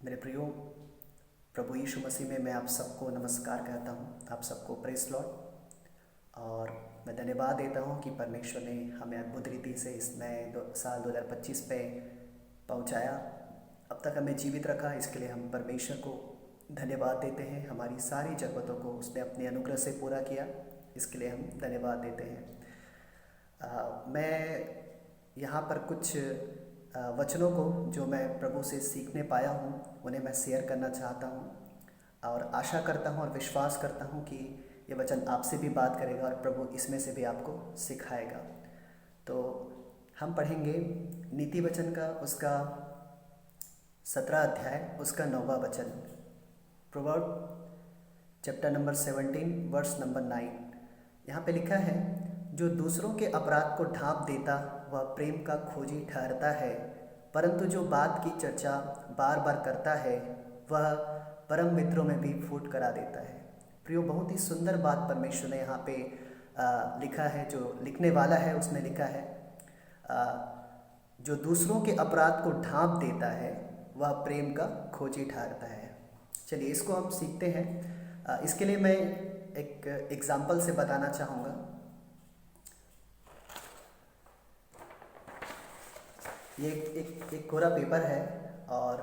मेरे प्रियो, प्रभु यीशु मसीह में मैं आप सबको नमस्कार कहता हूँ। आप सबको प्रेस लॉर्ड। और मैं धन्यवाद देता हूँ कि परमेश्वर ने हमें अद्भुत रीति से इस नए साल 2025 पे पहुँचाया, अब तक हमें जीवित रखा। इसके लिए हम परमेश्वर को धन्यवाद देते हैं। हमारी सारी ज़रूरतों को उसने अपने अनुग्रह से पूरा किया, इसके लिए हम धन्यवाद देते हैं। मैं यहाँ पर कुछ वचनों को जो मैं प्रभु से सीखने पाया हूँ उन्हें मैं शेयर करना चाहता हूँ और आशा करता हूँ और विश्वास करता हूँ कि ये वचन आपसे भी बात करेगा और प्रभु इसमें से भी आपको सिखाएगा। तो हम पढ़ेंगे नीति वचन का उसका 17 अध्याय उसका 9वां वचन, proverb chapter number 17 verse number 9। यहाँ पे लिखा है, जो दूसरों के अपराध को ढांप देता वह प्रेम का खोजी ठहरता है, परंतु जो बात की चर्चा बार बार करता है वह परम मित्रों में भी फूट करा देता है। प्रियो, बहुत ही सुंदर बात परमेश्वर ने यहाँ पे लिखा है। जो लिखने वाला है उसने लिखा है, जो दूसरों के अपराध को ढांप देता है वह प्रेम का खोजी ठहरता है। चलिए इसको हम सीखते हैं। इसके लिए मैं एक एग्जाम्पल से बताना चाहूँगा। ये एक कोरा पेपर है और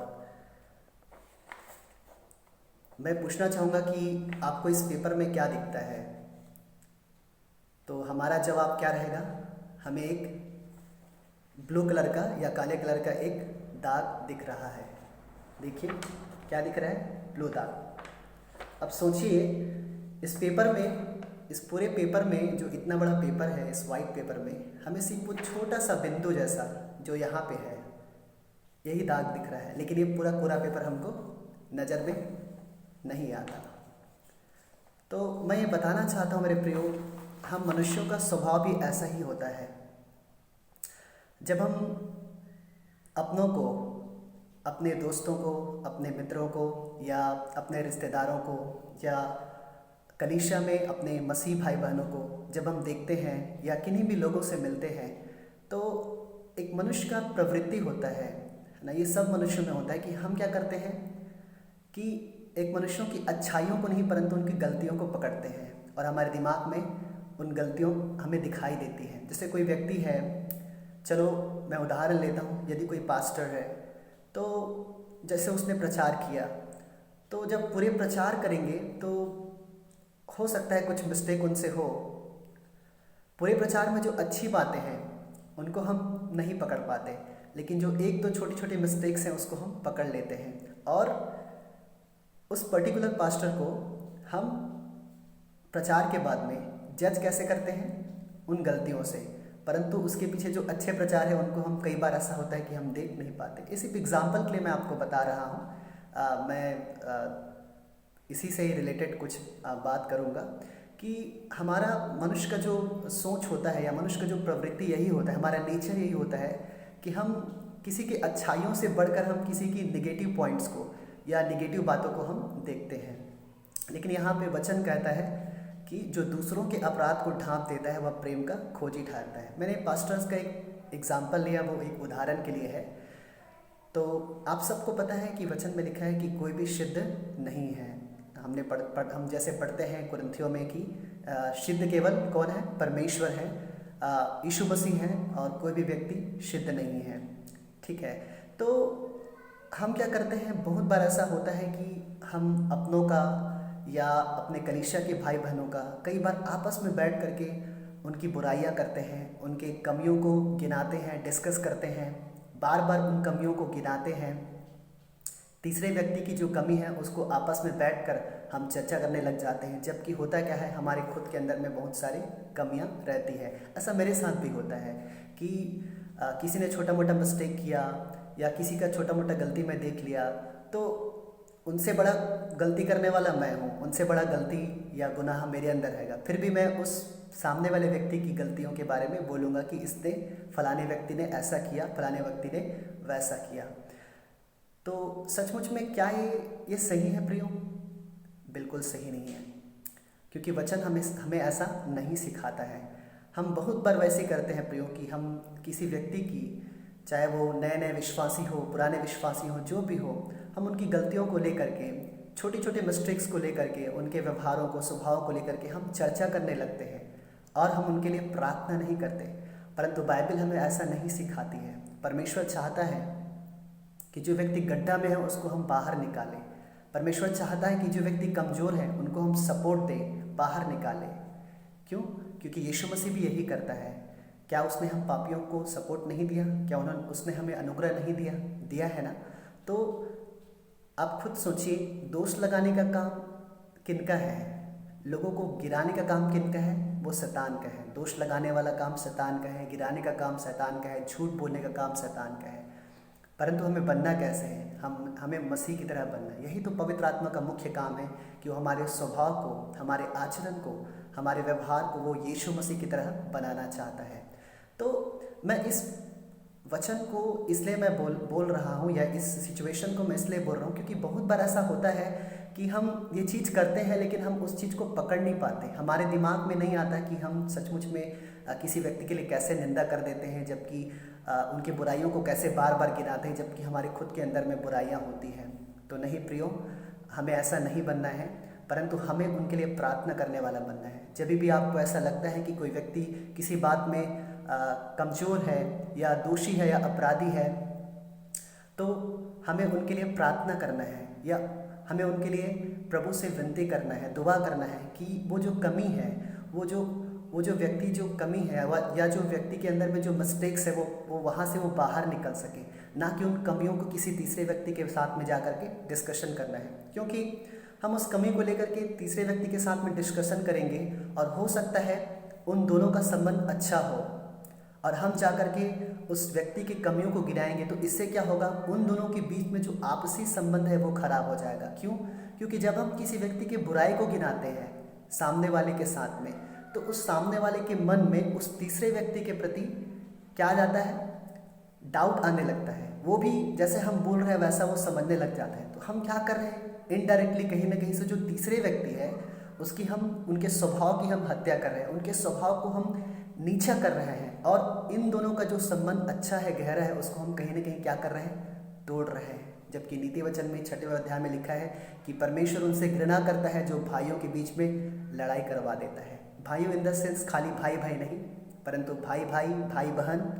मैं पूछना चाहूँगा कि आपको इस पेपर में क्या दिखता है। तो हमारा जवाब क्या रहेगा? हमें एक ब्लू कलर का या काले कलर का एक दाग दिख रहा है। देखिए क्या दिख रहा है? ब्लू दाग। अब सोचिए, इस पेपर में, इस पूरे पेपर में, जो इतना बड़ा पेपर है, इस वाइट पेपर में हमें सिर्फ वो छोटा सा बिंदु जैसा जो यहाँ पे है यही दाग दिख रहा है, लेकिन ये पूरा पूरा पेपर हमको नज़र में नहीं आता। तो मैं ये बताना चाहता हूँ मेरे प्रियो, हम मनुष्यों का स्वभाव भी ऐसा ही होता है। जब हम अपनों को, अपने दोस्तों को, अपने मित्रों को या अपने रिश्तेदारों को या कलीसिया में अपने मसीह भाई बहनों को जब हम देखते हैं या किन्हीं भी लोगों से मिलते हैं, तो एक मनुष्य का प्रवृत्ति होता है ना, ये सब मनुष्यों में होता है कि हम क्या करते हैं कि एक मनुष्यों की अच्छाइयों को नहीं परंतु उनकी गलतियों को पकड़ते हैं और हमारे दिमाग में उन गलतियों हमें दिखाई देती हैं। जैसे कोई व्यक्ति है, चलो मैं उदाहरण लेता हूँ, यदि कोई पास्टर है तो जैसे उसने प्रचार किया, तो जब पूरे प्रचार करेंगे तो हो सकता है कुछ मिस्टेक उनसे हो। पूरे प्रचार में जो अच्छी बातें हैं उनको हम नहीं पकड़ पाते, लेकिन जो एक दो छोटी छोटी मिस्टेक्स हैं उसको हम पकड़ लेते हैं और उस पर्टिकुलर पास्टर को हम प्रचार के बाद में जज कैसे करते हैं? उन गलतियों से। परंतु उसके पीछे जो अच्छे प्रचार है उनको हम, कई बार ऐसा होता है कि हम देख नहीं पाते। इसी एग्जाम्पल के लिए मैं आपको बता रहा हूँ। इसी से ही रिलेटेड कुछ बात करूँगा कि हमारा मनुष्य का जो सोच होता है या मनुष्य का जो प्रवृत्ति यही होता है, हमारा नेचर यही होता है कि हम किसी की अच्छाइयों से बढ़कर हम किसी की निगेटिव पॉइंट्स को या निगेटिव बातों को हम देखते हैं। लेकिन यहाँ पे वचन कहता है कि जो दूसरों के अपराध को ढांप देता है वह प्रेम का खोजी ठहरता है। मैंने पास्टर्स का एक एग्जाम्पल लिया, वो एक उदाहरण के लिए है। तो आप सबको पता है कि वचन में लिखा है कि कोई भी सिद्ध नहीं है। हमने हम जैसे पढ़ते हैं कुरिन्थियों में कि सिद्ध केवल कौन है? परमेश्वर है, यीशु मसीह है, और कोई भी व्यक्ति सिद्ध नहीं है। ठीक है, तो हम क्या करते हैं, बहुत बार ऐसा होता है कि हम अपनों का या अपने कलीसिया के भाई बहनों का कई बार आपस में बैठ करके उनकी बुराइयां करते हैं, उनके कमियों को गिनाते हैं, डिस्कस करते हैं, बार बार उन कमियों को गिनाते हैं। तीसरे व्यक्ति की जो कमी है उसको आपस में बैठकर हम चर्चा करने लग जाते हैं, जबकि होता क्या है, हमारे खुद के अंदर में बहुत सारी कमियां रहती है। ऐसा मेरे साथ भी होता है कि किसी ने छोटा मोटा मिस्टेक किया या किसी का छोटा मोटा गलती मैं देख लिया, तो उनसे बड़ा गलती करने वाला मैं हूँ, उनसे बड़ा गलती या गुनाह मेरे अंदर रहेगा, फिर भी मैं उस सामने वाले व्यक्ति की गलतियों के बारे में बोलूँगा कि इसने, फलाने व्यक्ति ने ऐसा किया, फलाने व्यक्ति ने वैसा किया। तो सचमुच में क्या ये सही है प्रियो? बिल्कुल सही नहीं है, क्योंकि वचन हमें ऐसा नहीं सिखाता है। हम बहुत बार वैसे करते हैं प्रियो कि हम किसी व्यक्ति की चाहे वो नए नए विश्वासी हो, पुराने विश्वासी हो, जो भी हो, हम उनकी गलतियों को लेकर के, छोटी छोटी मिस्टेक्स को लेकर के, उनके व्यवहारों को, स्वभाव को लेकर के हम चर्चा करने लगते हैं और हम उनके लिए प्रार्थना नहीं करते। परंतु बाइबल हमें ऐसा नहीं सिखाती है। परमेश्वर चाहता है कि जो व्यक्ति गड्ढा में है उसको हम बाहर निकालें। परमेश्वर चाहता है कि जो व्यक्ति कमज़ोर है उनको हम सपोर्ट दें, बाहर निकालें। क्यों? क्योंकि यीशु मसीह भी यही करता है। क्या उसने हम पापियों को सपोर्ट नहीं दिया? क्या उसने हमें अनुग्रह नहीं दिया? दिया है ना। तो आप खुद सोचिए, दोष लगाने का काम किनका है? लोगों को गिराने का काम किनका है? वो शैतान का है। दोष लगाने वाला काम शैतान का है, गिराने का काम शैतान का है, झूठ बोलने का काम शैतान का है। परंतु हमें बनना कैसे है? हमें मसीह की तरह बनना है। यही तो पवित्र आत्मा का मुख्य काम है कि वो हमारे स्वभाव को, हमारे आचरण को, हमारे व्यवहार को वो यीशु मसीह की तरह बनाना चाहता है। तो मैं इस वचन को इसलिए मैं बोल रहा हूँ, या इस सिचुएशन को मैं इसलिए बोल रहा हूँ क्योंकि बहुत बार ऐसा होता है कि हम ये चीज़ करते हैं लेकिन हम उस चीज़ को पकड़ नहीं पाते। हमारे दिमाग में नहीं आता कि हम सचमुच में किसी व्यक्ति के लिए कैसे निंदा कर देते हैं, जबकि उनकी बुराइयों को कैसे बार बार गिनाते हैं, जबकि हमारे खुद के अंदर में बुराइयां होती हैं। तो नहीं प्रियो, हमें ऐसा नहीं बनना है, परंतु हमें उनके लिए प्रार्थना करने वाला बनना है। जब भी आपको ऐसा लगता है कि कोई व्यक्ति किसी बात में कमज़ोर है या दोषी है या अपराधी है, तो हमें उनके लिए प्रार्थना करना है, या हमें उनके लिए प्रभु से विनती करना है, दुआ करना है कि वो जो कमी है, वो जो व्यक्ति जो कमी है, या जो व्यक्ति के अंदर में जो मिस्टेक्स है, वो वहाँ से वो बाहर निकल सके। ना कि उन कमियों को किसी तीसरे व्यक्ति के साथ में जा कर के डिस्कशन करना है, क्योंकि हम उस कमी को लेकर के तीसरे व्यक्ति के साथ में डिस्कशन करेंगे और हो सकता है उन दोनों का संबंध अच्छा हो, और हम जा कर के उस व्यक्ति की कमियों को गिनाएंगे, तो इससे क्या होगा? उन दोनों के बीच में जो आपसी संबंध है वो खराब हो जाएगा। क्यों? क्योंकि जब हम किसी व्यक्ति की बुराई को गिनाते हैं सामने वाले के साथ में, तो उस सामने वाले के मन में उस तीसरे व्यक्ति के प्रति क्या आ जाता है? डाउट आने लगता है। वो भी जैसे हम बोल रहे हैं वैसा वो समझने लग जाता है। तो हम क्या कर रहे हैं? इनडायरेक्टली कहीं ना कहीं से जो तीसरे व्यक्ति है उसकी उनके स्वभाव की हम हत्या कर रहे हैं, उनके स्वभाव को हम नीचा कर रहे हैं, और इन दोनों का जो संबंध अच्छा है, गहरा है, उसको हम कहीं ना कहीं क्या कर रहे हैं? तोड़ रहे हैं। जबकि नीति वचन में 6वें अध्याय में लिखा है कि परमेश्वर उनसे घृणा करता है जो भाइयों के बीच में लड़ाई करवा देता है। भाइयों इन द सेंस खाली भाई भाई नहीं, परंतु भाई भाई, भाई बहन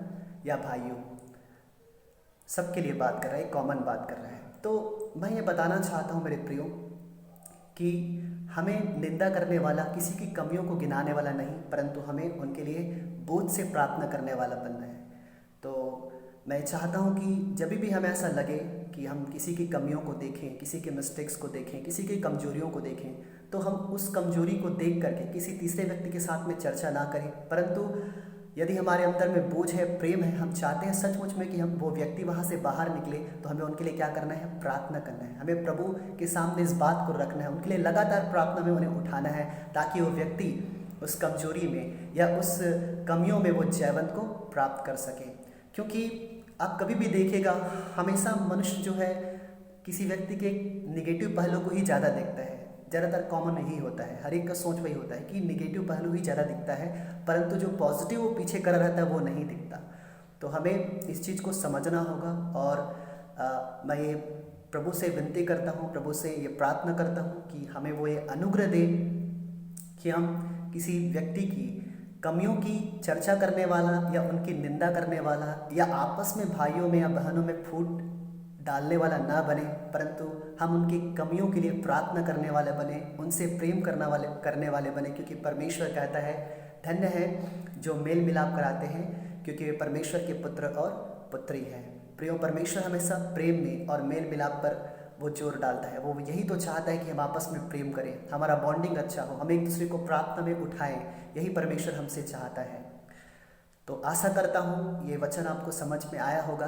या भाइयों, सबके लिए बात कर रहा है, कॉमन बात कर रहा है। तो मैं ये बताना चाहता हूँ मेरे प्रियो कि हमें निंदा करने वाला, किसी की कमियों को गिनाने वाला नहीं, परंतु हमें उनके लिए बोझ से प्रार्थना करने वाला बनना है। तो मैं चाहता हूँ कि जब भी हमें ऐसा लगे कि हम किसी की कमियों को देखें, किसी के मिस्टेक्स को देखें, किसी की कमजोरियों को देखें, तो हम उस कमजोरी को देख करके किसी तीसरे व्यक्ति के साथ में चर्चा ना करें, परंतु यदि हमारे अंदर में बोझ है, प्रेम है, हम चाहते हैं सचमुच में कि हम वो व्यक्ति वहाँ से बाहर निकले, तो हमें उनके लिए क्या करना है? प्रार्थना करना है। हमें प्रभु के सामने इस बात को रखना है, उनके लिए लगातार प्रार्थना में उन्हें उठाना है, ताकि वो व्यक्ति उस कमजोरी में या उस कमियों में वो जयवंत को प्राप्त कर सके। क्योंकि आप कभी भी देखिएगा, हमेशा मनुष्य जो है किसी व्यक्ति के निगेटिव पहलू को ही ज़्यादा देखता है। ज़्यादातर कॉमन यही होता है, हर एक का सोच वही होता है कि निगेटिव पहलू ही ज़्यादा दिखता है, परंतु जो पॉजिटिव वो पीछे करा रहता है वो नहीं दिखता। तो हमें इस चीज़ को समझना होगा, और मैं ये प्रभु से विनती करता हूँ, प्रभु से ये प्रार्थना करता हूँ कि हमें वो ये अनुग्रह दे कि हम किसी व्यक्ति की कमियों की चर्चा करने वाला या उनकी निंदा करने वाला या आपस में भाइयों में या बहनों में फूट डालने वाला ना बने, परंतु हम उनकी कमियों के लिए प्रार्थना करने वाले बने, उनसे प्रेम करने वाले बने। क्योंकि परमेश्वर कहता है, धन्य है जो मेल मिलाप कराते हैं, क्योंकि वे परमेश्वर के पुत्र और पुत्री हैं। प्रियो, परमेश्वर हमेशा प्रेम में और मेल मिलाप पर वो जोर डालता है। वो यही तो चाहता है कि हम आपस में प्रेम करें, हमारा बॉन्डिंग अच्छा हो, हम एक दूसरे को प्रार्थना में उठाएं। यही परमेश्वर हमसे चाहता है। तो आशा करता हूँ ये वचन आपको समझ में आया होगा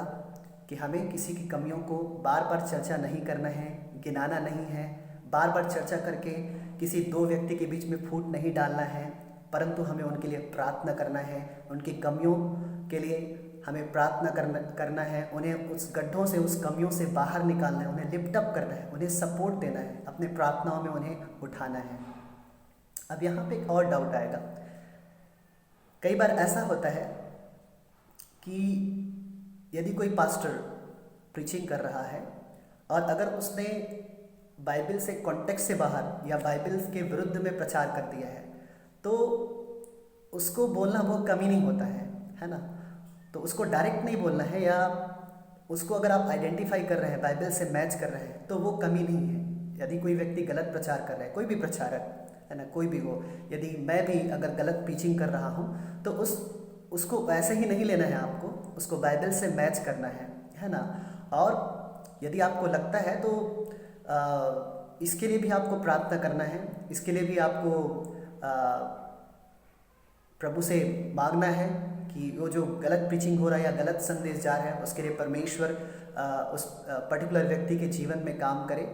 कि हमें किसी की कमियों को बार बार चर्चा नहीं करना है, गिनाना नहीं है, बार बार चर्चा करके किसी दो व्यक्ति के बीच में फूट नहीं डालना है, परंतु हमें उनके लिए प्रार्थना करना है। उनकी कमियों के लिए हमें प्रार्थना करना है, उन्हें उस गड्ढों से, उस कमियों से बाहर निकालना है, उन्हें लिफ्ट अप करना है, उन्हें सपोर्ट देना है, अपने प्रार्थनाओं में उन्हें उठाना है। अब यहाँ पे एक और डाउट आएगा। कई बार ऐसा होता है कि यदि कोई पास्टर प्रीचिंग कर रहा है और अगर उसने बाइबल से कॉन्टेक्स्ट से बाहर या बाइबल के विरुद्ध में प्रचार कर दिया है तो उसको बोलना बहुत कम ही नहीं होता है ना। तो उसको डायरेक्ट नहीं बोलना है, या उसको अगर आप आइडेंटिफाई कर रहे हैं, बाइबल से मैच कर रहे हैं, तो वो कमी नहीं है। यदि कोई व्यक्ति गलत प्रचार कर रहा है, कोई भी प्रचारक है ना, कोई भी हो, यदि मैं भी अगर गलत प्रीचिंग कर रहा हूँ तो उसको ऐसे ही नहीं लेना है, आपको उसको बाइबल से मैच करना है ना। और यदि आपको लगता है तो इसके लिए भी आपको प्रार्थना करना है, इसके लिए भी आपको प्रभु से मांगना है कि वो जो गलत प्रीचिंग हो रहा है या गलत संदेश जा रहा है उसके लिए परमेश्वर उस पर्टिकुलर व्यक्ति के जीवन में काम करे।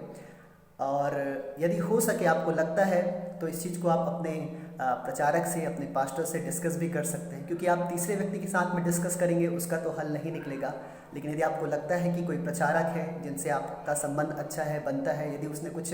और यदि हो सके, आपको लगता है, तो इस चीज़ को आप अपने प्रचारक से, अपने पास्टर से डिस्कस भी कर सकते हैं, क्योंकि आप तीसरे व्यक्ति के साथ में डिस्कस करेंगे उसका तो हल नहीं निकलेगा। लेकिन यदि आपको लगता है कि कोई प्रचारक है जिनसे आपका संबंध अच्छा है, बनता है, यदि उसने कुछ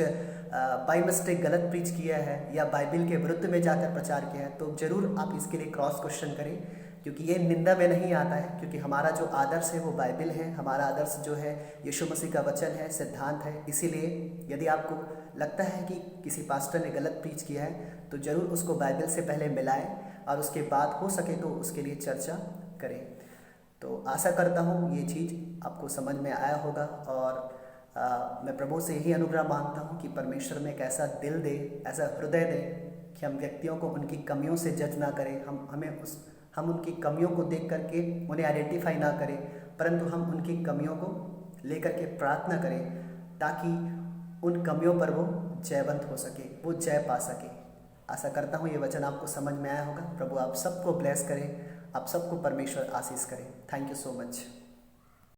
बाई मिस्टेक गलत प्रीच किया है या बाइबल के विरुद्ध में जाकर प्रचार किया है, तो ज़रूर आप इसके लिए क्रॉस क्वेश्चन करें, क्योंकि ये निंदा में नहीं आता है। क्योंकि हमारा जो आदर्श है वो बाइबल है, हमारा आदर्श जो है यीशु मसीह का वचन है, सिद्धांत है। इसीलिए यदि आपको लगता है कि किसी पास्टर ने गलत प्रीच किया है तो ज़रूर उसको बाइबल से पहले मिलाएं और उसके बाद हो सके तो उसके लिए चर्चा करें। तो आशा करता हूँ ये चीज़ आपको समझ में आया होगा। और मैं प्रभु से यही अनुग्रह मांगता हूँ कि परमेश्वर में एक ऐसा दिल दे, ऐसा हृदय दे कि हम व्यक्तियों को उनकी कमियों से जज ना करें, हम उनकी कमियों को देख करके उन्हें आइडेंटिफाई ना करें, परंतु हम उनकी कमियों को लेकर के प्रार्थना करें ताकि उन कमियों पर वो जयवंत हो सके, वो जय पा सके। आशा करता हूँ ये वचन आपको समझ में आया होगा। प्रभु आप सबको ब्लेस करें, आप सबको परमेश्वर आशीष करें। Thank you so much.